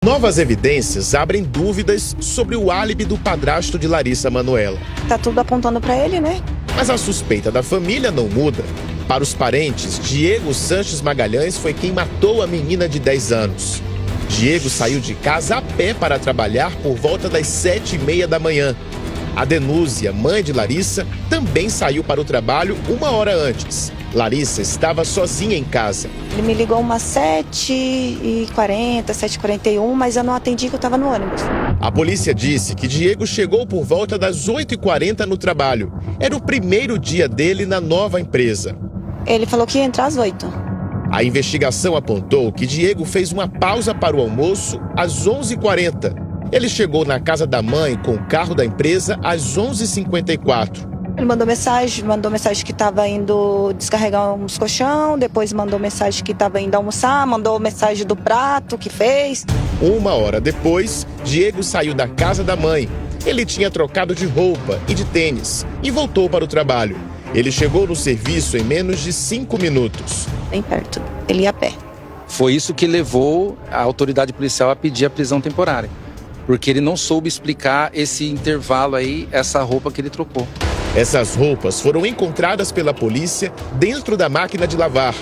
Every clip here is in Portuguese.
Novas evidências abrem dúvidas sobre o álibi do padrasto de Larissa Manoela. Tá tudo apontando pra ele, né? Mas a suspeita da família não muda. Para os parentes, Diego Sanches Magalhães foi quem matou a menina de 10 anos. Diego saiu de casa a pé para trabalhar por volta das 7h30 da manhã. A Denúzia, mãe de Larissa, também saiu para o trabalho 1 hora antes. Larissa estava sozinha em casa. Ele me ligou umas 7h40, 7h41, mas eu não atendi que eu estava no ônibus. A polícia disse que Diego chegou por volta das 8h40 no trabalho. Era o primeiro dia dele na nova empresa. Ele falou que ia entrar às 8h. A investigação apontou que Diego fez uma pausa para o almoço às 11h40. Ele chegou na casa da mãe com o carro da empresa às 11h54. Ele mandou mensagem que estava indo descarregar uns colchão, depois mandou mensagem que estava indo almoçar, mandou mensagem do prato que fez. 1 hora depois, Diego saiu da casa da mãe. Ele tinha trocado de roupa e de tênis e voltou para o trabalho. Ele chegou no serviço em menos de 5 minutos. Bem perto, ele ia a pé. Foi isso que levou a autoridade policial a pedir a prisão temporária, porque ele não soube explicar esse intervalo aí, essa roupa que ele trocou. Essas roupas foram encontradas pela polícia dentro da máquina de lavar.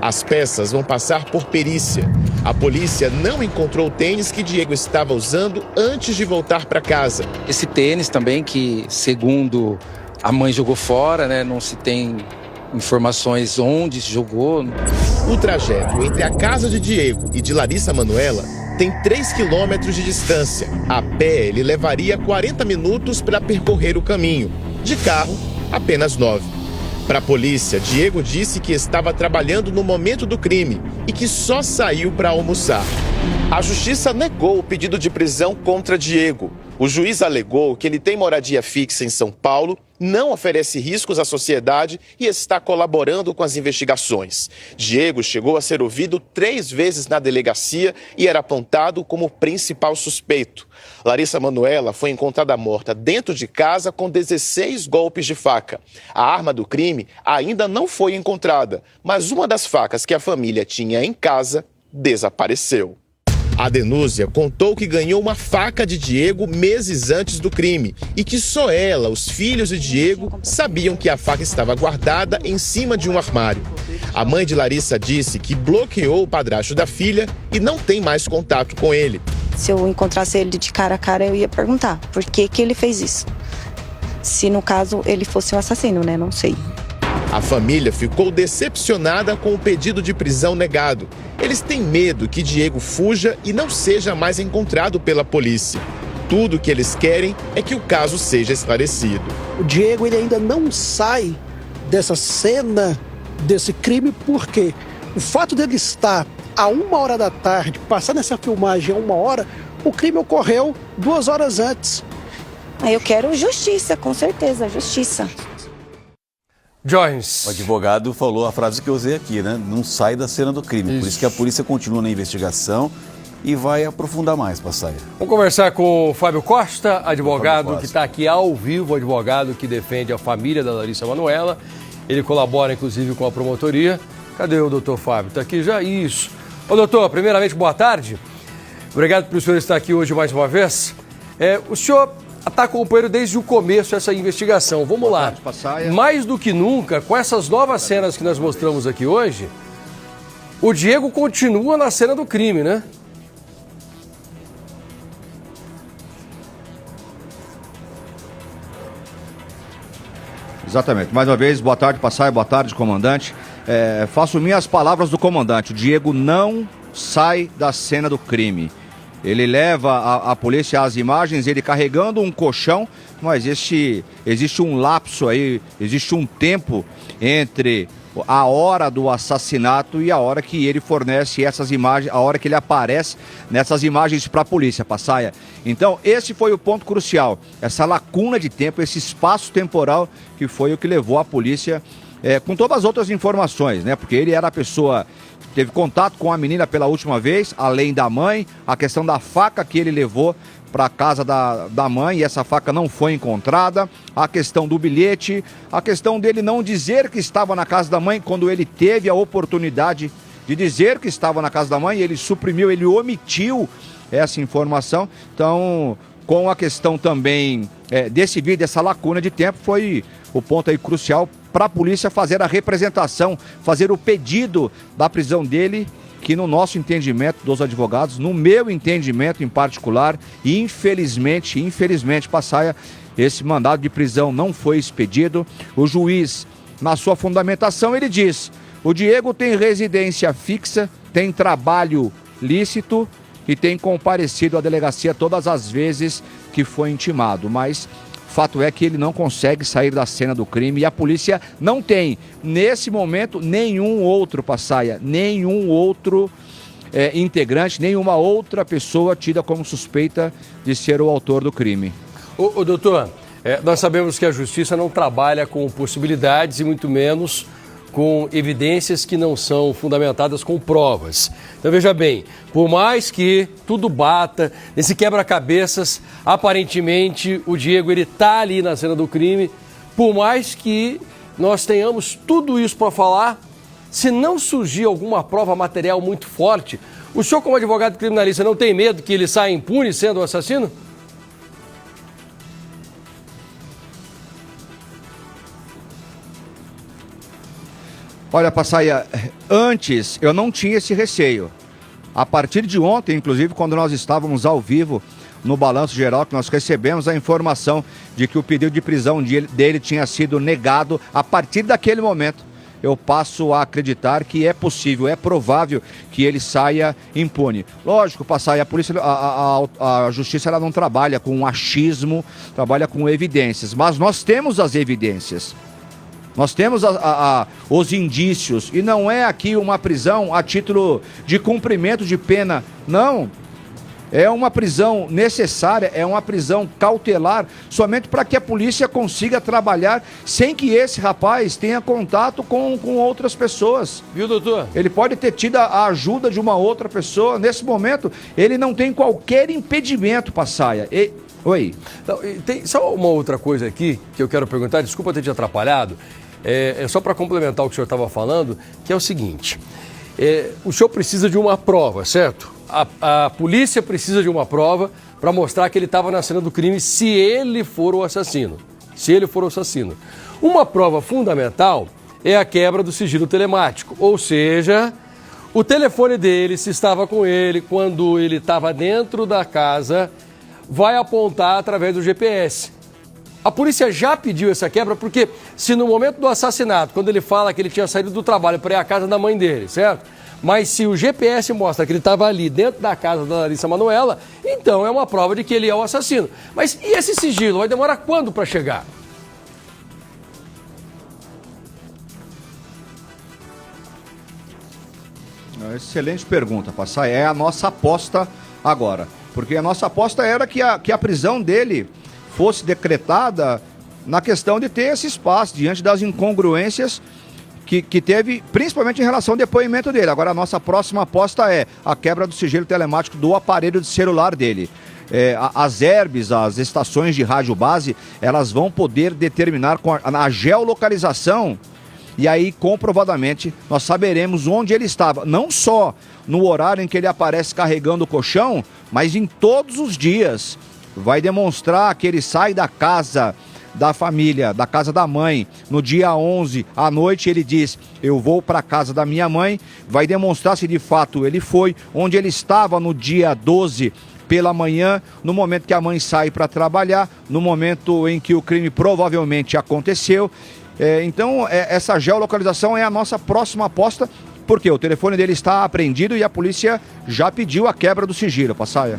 As peças vão passar por perícia. A polícia não encontrou o tênis que Diego estava usando antes de voltar para casa. Esse tênis também que, segundo a mãe jogou fora, né? Não se tem informações onde se jogou. O trajeto entre a casa de Diego e de Larissa Manoela tem 3 quilômetros de distância. A pé, ele levaria 40 minutos para percorrer o caminho. De carro, apenas 9. Para a polícia, Diego disse que estava trabalhando no momento do crime e que só saiu para almoçar. A justiça negou o pedido de prisão contra Diego. O juiz alegou que ele tem moradia fixa em São Paulo, não oferece riscos à sociedade e está colaborando com as investigações. Diego chegou a ser ouvido 3 vezes na delegacia e era apontado como principal suspeito. Larissa Manoela foi encontrada morta dentro de casa com 16 golpes de faca. A arma do crime ainda não foi encontrada, mas uma das facas que a família tinha em casa desapareceu. A Denúzia contou que ganhou uma faca de Diego meses antes do crime e que só ela, os filhos de Diego, sabiam que a faca estava guardada em cima de um armário. A mãe de Larissa disse que bloqueou o padrasto da filha e não tem mais contato com ele. Se eu encontrasse ele de cara a cara, eu ia perguntar por que ele fez isso. Se, no caso, ele fosse um assassino, né? Não sei. A família ficou decepcionada com o pedido de prisão negado. Eles têm medo que Diego fuja e não seja mais encontrado pela polícia. Tudo que eles querem é que o caso seja esclarecido. O Diego ele ainda não sai dessa cena, desse crime, porque o fato dele estar a 1h da tarde, passar nessa filmagem a 1h, o crime ocorreu 2 horas antes. Eu quero justiça, com certeza, justiça. Jones. O advogado falou a frase que eu usei aqui, né? Não sai da cena do crime. Isso. Por isso que a polícia continua na investigação e vai aprofundar mais, Passaia. Vamos conversar com o Fábio Costa, advogado que está aqui ao vivo, advogado que defende a família da Larissa Manoela. Ele colabora, inclusive, com a promotoria. Cadê o doutor Fábio? Está aqui já? Isso. Ô, doutor, primeiramente, boa tarde. Obrigado pelo senhor estar aqui hoje mais uma vez. O senhor está acompanhando desde o começo essa investigação. Vamos lá. Mais do que nunca, com essas novas cenas que nós mostramos aqui hoje, o Diego continua na cena do crime, né? Exatamente. Mais uma vez, boa tarde, Passaia, boa tarde, comandante. Faço minhas palavras do comandante. O Diego não sai da cena do crime. Ele leva a polícia às imagens, ele carregando um colchão, mas existe um lapso aí, existe um tempo entre a hora do assassinato e a hora que ele fornece essas imagens, a hora que ele aparece nessas imagens para a polícia, Passaia. Então, esse foi o ponto crucial, essa lacuna de tempo, esse espaço temporal que foi o que levou a polícia, com todas as outras informações, né? Porque ele era a pessoa que teve contato com a menina pela última vez, além da mãe, a questão da faca que ele levou para a casa da mãe e essa faca não foi encontrada, a questão do bilhete, a questão dele não dizer que estava na casa da mãe quando ele teve a oportunidade de dizer que estava na casa da mãe, ele suprimiu, ele omitiu essa informação. Então, com a questão também desse vídeo, dessa lacuna de tempo, foi o ponto aí crucial para a polícia fazer a representação, fazer o pedido da prisão dele, que no nosso entendimento dos advogados, no meu entendimento em particular, infelizmente, Passaia, esse mandado de prisão não foi expedido. O juiz, na sua fundamentação, ele diz: o Diego tem residência fixa, tem trabalho lícito e tem comparecido à delegacia todas as vezes que foi intimado, mas fato é que ele não consegue sair da cena do crime e a polícia não tem, nesse momento, nenhum outro, Passaia, nenhum outro integrante, nenhuma outra pessoa tida como suspeita de ser o autor do crime. Ô doutor, nós sabemos que a justiça não trabalha com possibilidades e muito menos com evidências que não são fundamentadas com provas. Então veja bem, por mais que tudo bata, nesse quebra-cabeças, aparentemente o Diego ele está ali na cena do crime, por mais que nós tenhamos tudo isso para falar, se não surgir alguma prova material muito forte, o senhor como advogado criminalista não tem medo que ele saia impune sendo o assassino? Olha, Passaia, antes eu não tinha esse receio. A partir de ontem, inclusive, quando nós estávamos ao vivo no Balanço Geral, que nós recebemos a informação de que o pedido de prisão dele tinha sido negado, a partir daquele momento eu passo a acreditar que é possível, é provável que ele saia impune. Lógico, Passaia, a polícia, a justiça ela não trabalha com achismo, trabalha com evidências, mas nós temos as evidências. Nós temos os indícios e não é aqui uma prisão a título de cumprimento de pena, não. É uma prisão necessária, é uma prisão cautelar, somente para que a polícia consiga trabalhar sem que esse rapaz tenha contato com outras pessoas. Viu, doutor? Ele pode ter tido a ajuda de uma outra pessoa. Nesse momento, ele não tem qualquer impedimento, Passaia. Oi. Não, tem só uma outra coisa aqui que eu quero perguntar, desculpa ter te atrapalhado. É só para complementar o que o senhor estava falando, que é o seguinte, o senhor precisa de uma prova, certo? A polícia precisa de uma prova para mostrar que ele estava na cena do crime se ele for o assassino. Se ele for o assassino. Uma prova fundamental é a quebra do sigilo telemático, ou seja, o telefone dele, se estava com ele quando ele estava dentro da casa, vai apontar através do GPS. A polícia já pediu essa quebra porque se no momento do assassinato, quando ele fala que ele tinha saído do trabalho para ir à casa da mãe dele, certo? Mas se o GPS mostra que ele estava ali dentro da casa da Larissa Manoela, então é uma prova de que ele é o assassino. Mas e esse sigilo? Vai demorar quando para chegar? Excelente pergunta, Passaia. É a nossa aposta agora. Porque a nossa aposta era que a prisão dele fosse decretada na questão de ter esse espaço, diante das incongruências que teve, principalmente em relação ao depoimento dele. Agora, a nossa próxima aposta é a quebra do sigilo telemático do aparelho de celular dele. As ERBs, as estações de rádio base, elas vão poder determinar a geolocalização e aí, comprovadamente, nós saberemos onde ele estava, não só no horário em que ele aparece carregando o colchão, mas em todos os dias. Vai demonstrar que ele sai da casa da família, da casa da mãe, no dia 11 à noite ele diz, eu vou para a casa da minha mãe, vai demonstrar se de fato ele foi, onde ele estava no dia 12 pela manhã, no momento que a mãe sai para trabalhar, no momento em que o crime provavelmente aconteceu. Então, essa geolocalização é a nossa próxima aposta, porque o telefone dele está apreendido e a polícia já pediu a quebra do sigilo, Passaia.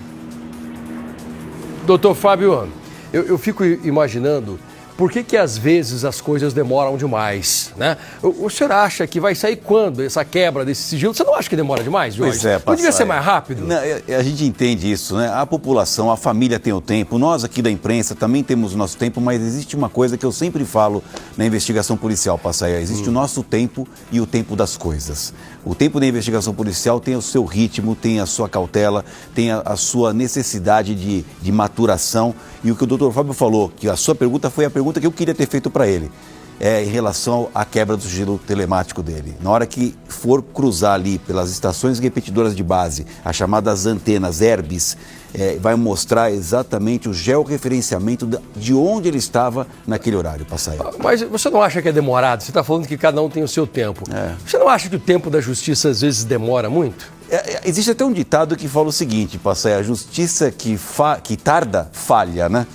Doutor Fábio, eu fico imaginando por que às vezes as coisas demoram demais, né? O senhor acha que vai sair quando essa quebra desse sigilo? Você não acha que demora demais, Jorge? Pois é, não devia ser mais rápido? Não, a gente entende isso, né? A população, a família tem o tempo, nós aqui da imprensa também temos o nosso tempo, mas existe uma coisa que eu sempre falo na investigação policial, Passaia, existe o nosso tempo e o tempo das coisas. O tempo da investigação policial tem o seu ritmo, tem a sua cautela, tem a sua necessidade de maturação. E o que o doutor Fábio falou, que a sua pergunta foi a pergunta que eu queria ter feito para ele. em relação à quebra do sigilo telemático dele. Na hora que for cruzar ali pelas estações repetidoras de base, as chamadas antenas Herbis, vai mostrar exatamente o georreferenciamento de onde ele estava naquele horário, Passaia. Mas você não acha que é demorado? Você está falando que cada um tem o seu tempo. Você não acha que o tempo da justiça às vezes demora muito? Existe até um ditado que fala o seguinte, Passaia, a justiça que tarda, falha, né?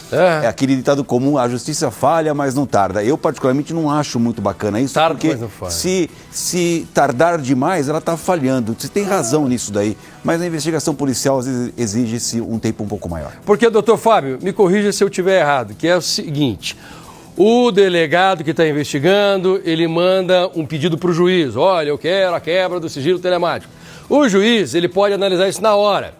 É aquele ditado comum, a justiça falha, mas não tarda. Eu, particularmente, não acho muito bacana isso, tarda, porque mas não falha. se tardar demais, ela está falhando. Você tem razão nisso daí, mas a investigação policial, às vezes, exige-se um tempo um pouco maior. Porque, doutor Fábio, me corrija se eu estiver errado, que é o seguinte... O delegado que está investigando, ele manda um pedido para o juiz. Olha, eu quero a quebra do sigilo telemático. O juiz, ele pode analisar isso na hora.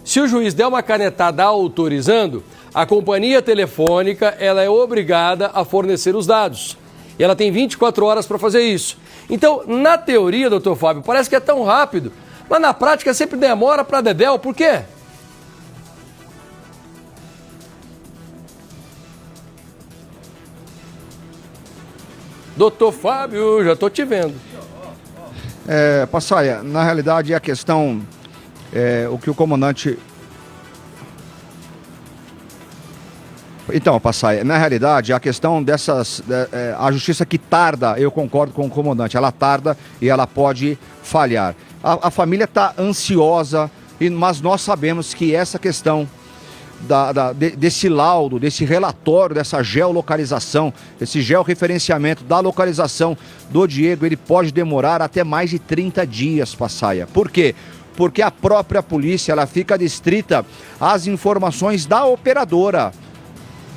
Se o juiz der uma canetada autorizando, a companhia telefônica, ela é obrigada a fornecer os dados. E ela tem 24 horas para fazer isso. Então, na teoria, doutor Fábio, parece que é tão rápido, mas na prática sempre demora para dedéu. Por quê? Doutor Fábio, já estou te vendo. Passaia, na realidade a questão, o que o comandante... Então, Passaia, na realidade a questão dessas... a justiça que tarda, eu concordo com o comandante, ela tarda e ela pode falhar. A família está ansiosa, mas nós sabemos que essa questão... desse laudo, desse relatório, dessa geolocalização, esse georreferenciamento da localização do Diego, ele pode demorar até mais de 30 dias, Passaia. Por quê? Porque a própria polícia, ela fica adstrita às informações da operadora.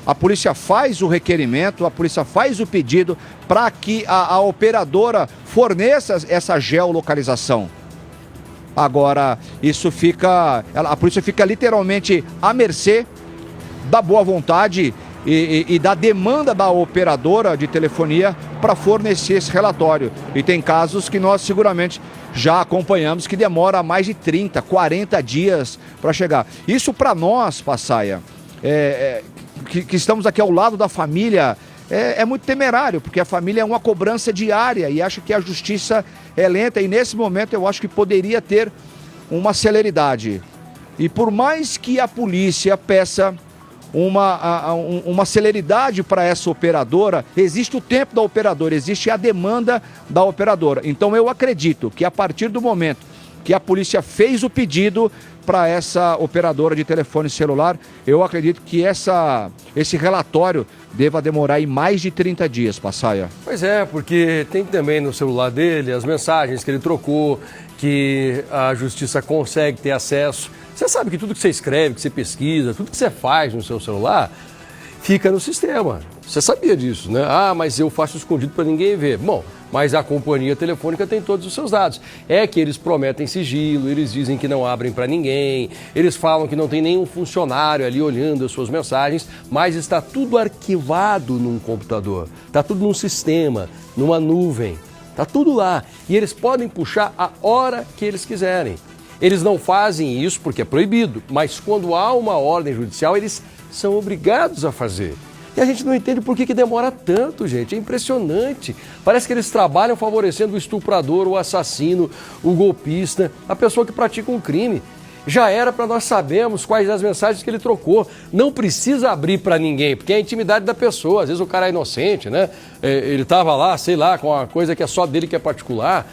A polícia faz o requerimento, a polícia faz o pedido para que a operadora forneça essa geolocalização. Agora, a polícia fica literalmente à mercê da boa vontade e da demanda da operadora de telefonia para fornecer esse relatório. E tem casos que nós seguramente já acompanhamos que demora mais de 30, 40 dias para chegar. Isso para nós, Passaia, que estamos aqui ao lado da família, é muito temerário, porque a família é uma cobrança diária e acha que a justiça é lenta e nesse momento eu acho que poderia ter uma celeridade. E por mais que a polícia peça uma celeridade para essa operadora, existe o tempo da operadora, existe a demanda da operadora. Então eu acredito que a partir do momento que a polícia fez o pedido para essa operadora de telefone celular, eu acredito que esse relatório deva demorar em mais de 30 dias, Passaia. Pois é, porque tem também no celular dele as mensagens que ele trocou, que a justiça consegue ter acesso. Você sabe que tudo que você escreve, que você pesquisa, tudo que você faz no seu celular, fica no sistema. Você sabia disso, né? Ah, mas eu faço escondido para ninguém ver. Bom, mas a companhia telefônica tem todos os seus dados. É que eles prometem sigilo, eles dizem que não abrem para ninguém, eles falam que não tem nenhum funcionário ali olhando as suas mensagens, mas está tudo arquivado num computador, está tudo num sistema, numa nuvem, está tudo lá. E eles podem puxar a hora que eles quiserem. Eles não fazem isso porque é proibido, mas quando há uma ordem judicial, eles são obrigados a fazer. E a gente não entende por que demora tanto, gente. É impressionante. Parece que eles trabalham favorecendo o estuprador, o assassino, o golpista, a pessoa que pratica um crime. Já era para nós sabermos quais as mensagens que ele trocou. Não precisa abrir para ninguém, porque é a intimidade da pessoa. Às vezes o cara é inocente, né? Ele estava lá, sei lá, com uma coisa que é só dele, que é particular.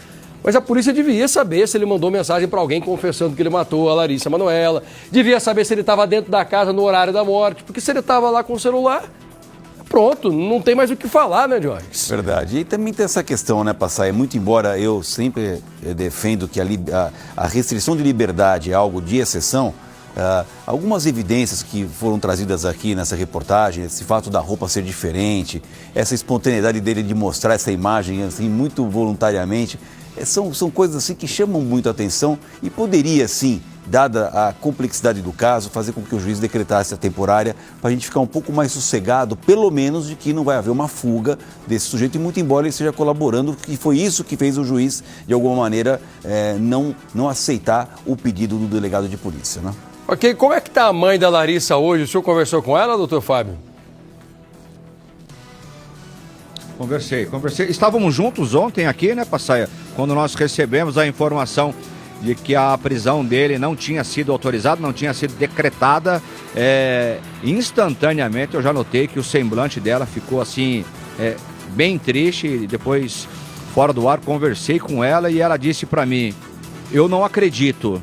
Mas a polícia devia saber se ele mandou mensagem para alguém confessando que ele matou a Larissa Manoela. Devia saber se ele estava dentro da casa no horário da morte, porque se ele estava lá com o celular, pronto, não tem mais o que falar, né, Jorge? Verdade. E também tem essa questão, né, Passaia? Muito embora eu sempre defendo que a restrição de liberdade é algo de exceção, algumas evidências que foram trazidas aqui nessa reportagem, esse fato da roupa ser diferente, essa espontaneidade dele de mostrar essa imagem assim muito voluntariamente, são coisas assim que chamam muito a atenção e poderia, sim, dada a complexidade do caso, fazer com que o juiz decretasse a temporária para a gente ficar um pouco mais sossegado, pelo menos de que não vai haver uma fuga desse sujeito, e muito embora ele esteja colaborando, que foi isso que fez o juiz, de alguma maneira, não aceitar o pedido do delegado de polícia, né? Ok, como é que está a mãe da Larissa hoje? O senhor conversou com ela, doutor Fábio? Conversei. Estávamos juntos ontem aqui, né, Passaia? Quando nós recebemos a informação de que a prisão dele não tinha sido autorizada, não tinha sido decretada, instantaneamente eu já notei que o semblante dela ficou assim, bem triste. E depois, fora do ar, conversei com ela e ela disse para mim: eu não acredito.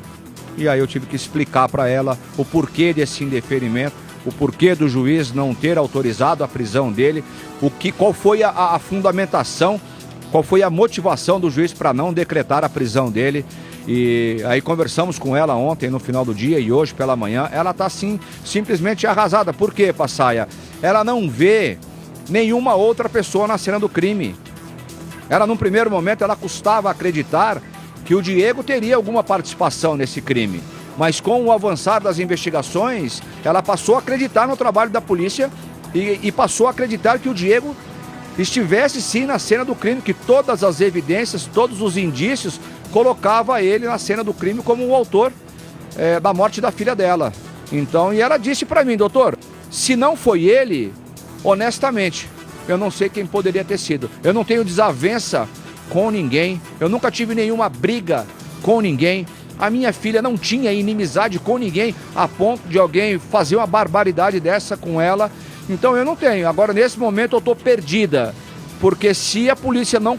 E aí eu tive que explicar para ela o porquê desse indeferimento, o porquê do juiz não ter autorizado a prisão dele, qual foi a fundamentação, qual foi a motivação do juiz para não decretar a prisão dele. E aí conversamos com ela ontem no final do dia e hoje pela manhã. Ela está assim, simplesmente arrasada. Por quê, Passaia? Ela não vê nenhuma outra pessoa na cena do crime. Ela, num primeiro momento, ela custava acreditar que o Diego teria alguma participação nesse crime. Mas com o avançar das investigações, ela passou a acreditar no trabalho da polícia e passou a acreditar que o Diego estivesse sim na cena do crime, que todas as evidências, todos os indícios colocava ele na cena do crime como o autor da morte da filha dela. Então, e ela disse para mim: doutor, se não foi ele, honestamente, eu não sei quem poderia ter sido. Eu não tenho desavença com ninguém, eu nunca tive nenhuma briga com ninguém. A minha filha não tinha inimizade com ninguém a ponto de alguém fazer uma barbaridade dessa com ela. Então eu não tenho. Agora, nesse momento, eu estou perdida. Porque se a polícia não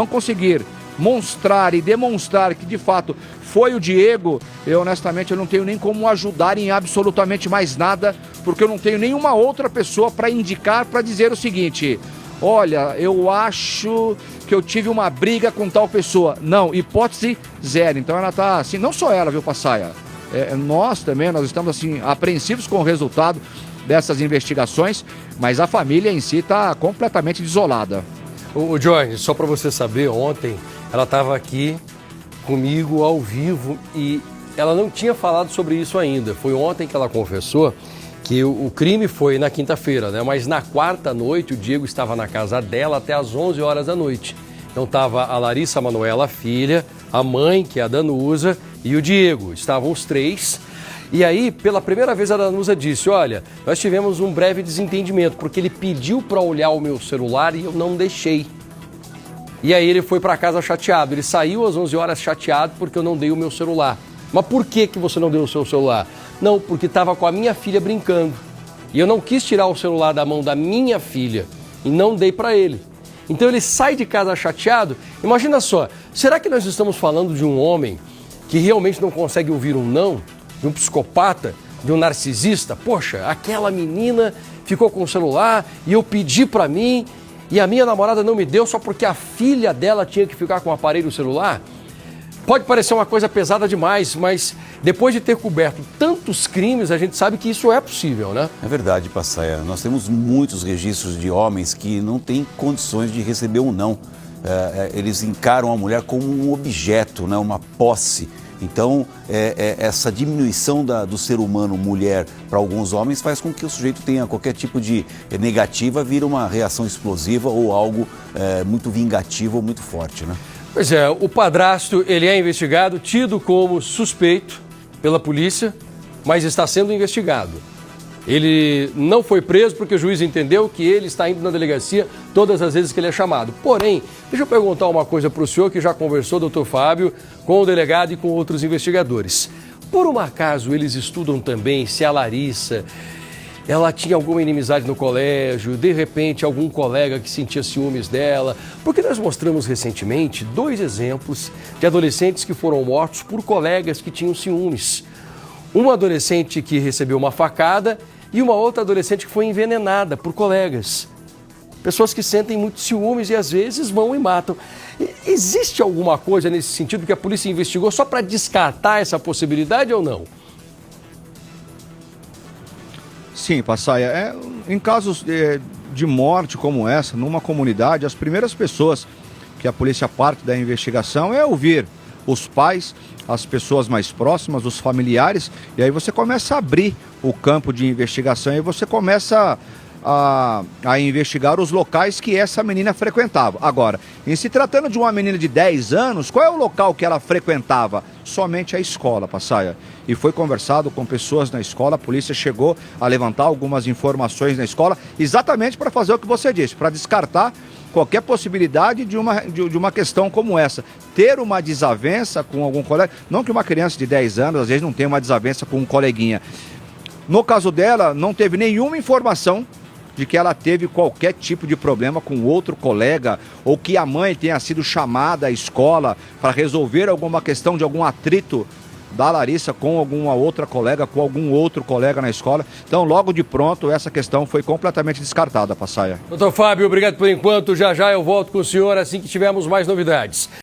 conseguir mostrar e demonstrar que, de fato, foi o Diego, eu, honestamente, eu não tenho nem como ajudar em absolutamente mais nada, porque eu não tenho nenhuma outra pessoa para indicar, para dizer o seguinte: olha, eu acho que eu tive uma briga com tal pessoa. Não, hipótese zero. Então ela está assim, não só ela, viu, Passaia? Nós também, nós estamos assim, apreensivos com o resultado dessas investigações, mas a família em si está completamente desolada. O Johnny, só para você saber, ontem ela estava aqui comigo ao vivo e ela não tinha falado sobre isso ainda. Foi ontem que ela confessou que o crime foi na quinta-feira, né? Mas na quarta noite o Diego estava na casa dela até às 11 horas da noite. Então estava a Larissa Manoela, a filha, a mãe, que é a Danusa, e o Diego. Estavam os três. E aí, pela primeira vez, a Danusa disse: olha, nós tivemos um breve desentendimento, porque ele pediu para olhar o meu celular e eu não deixei. E aí ele foi para casa chateado. Ele saiu às 11 horas chateado porque eu não dei o meu celular. Mas por que você não deu o seu celular? Não, porque estava com a minha filha brincando. E eu não quis tirar o celular da mão da minha filha e não dei para ele. Então ele sai de casa chateado. Imagina só, será que nós estamos falando de um homem que realmente não consegue ouvir um não? De um psicopata? De um narcisista? Poxa, aquela menina ficou com o celular e eu pedi para mim e a minha namorada não me deu só porque a filha dela tinha que ficar com o aparelho celular? Pode parecer uma coisa pesada demais, mas depois de ter coberto tantos crimes, a gente sabe que isso é possível, né? É verdade, Passaia. Nós temos muitos registros de homens que não têm condições de receber um não. Eles encaram a mulher como um objeto, né? Uma posse. Então, essa diminuição do ser humano mulher para alguns homens faz com que o sujeito tenha qualquer tipo de negativa, vira uma reação explosiva ou algo muito vingativo ou muito forte, né? Pois é, o padrasto, ele é investigado, tido como suspeito pela polícia, mas está sendo investigado. Ele não foi preso porque o juiz entendeu que ele está indo na delegacia todas as vezes que ele é chamado. Porém, deixa eu perguntar uma coisa para o senhor que já conversou, doutor Fábio, com o delegado e com outros investigadores. Por um acaso, eles estudam também se a Larissa, ela tinha alguma inimizade no colégio, de repente algum colega que sentia ciúmes dela? Porque nós mostramos recentemente 2 exemplos de adolescentes que foram mortos por colegas que tinham ciúmes. Um adolescente que recebeu uma facada e uma outra adolescente que foi envenenada por colegas. Pessoas que sentem muito ciúmes e às vezes vão e matam. Existe alguma coisa nesse sentido que a polícia investigou só para descartar essa possibilidade ou não? Sim, Passaia. Em casos de morte como essa, numa comunidade, as primeiras pessoas que a polícia parte da investigação é ouvir os pais, as pessoas mais próximas, os familiares, e aí você começa a abrir o campo de investigação e você começa a investigar os locais que essa menina frequentava. Agora, em se tratando de uma menina de 10 anos, qual é o local que ela frequentava? Somente a escola, Passaia. E foi conversado com pessoas na escola, a polícia chegou a levantar algumas informações na escola, exatamente para fazer o que você disse, para descartar qualquer possibilidade de uma questão como essa. Ter uma desavença com algum colega, não que uma criança de 10 anos, às vezes, não tenha uma desavença com um coleguinha. No caso dela, não teve nenhuma informação de que ela teve qualquer tipo de problema com outro colega ou que a mãe tenha sido chamada à escola para resolver alguma questão de algum atrito da Larissa com alguma outra colega, com algum outro colega na escola. Então, logo de pronto, essa questão foi completamente descartada, Passaia. Doutor Fábio, obrigado por enquanto. Já já eu volto com o senhor assim que tivermos mais novidades.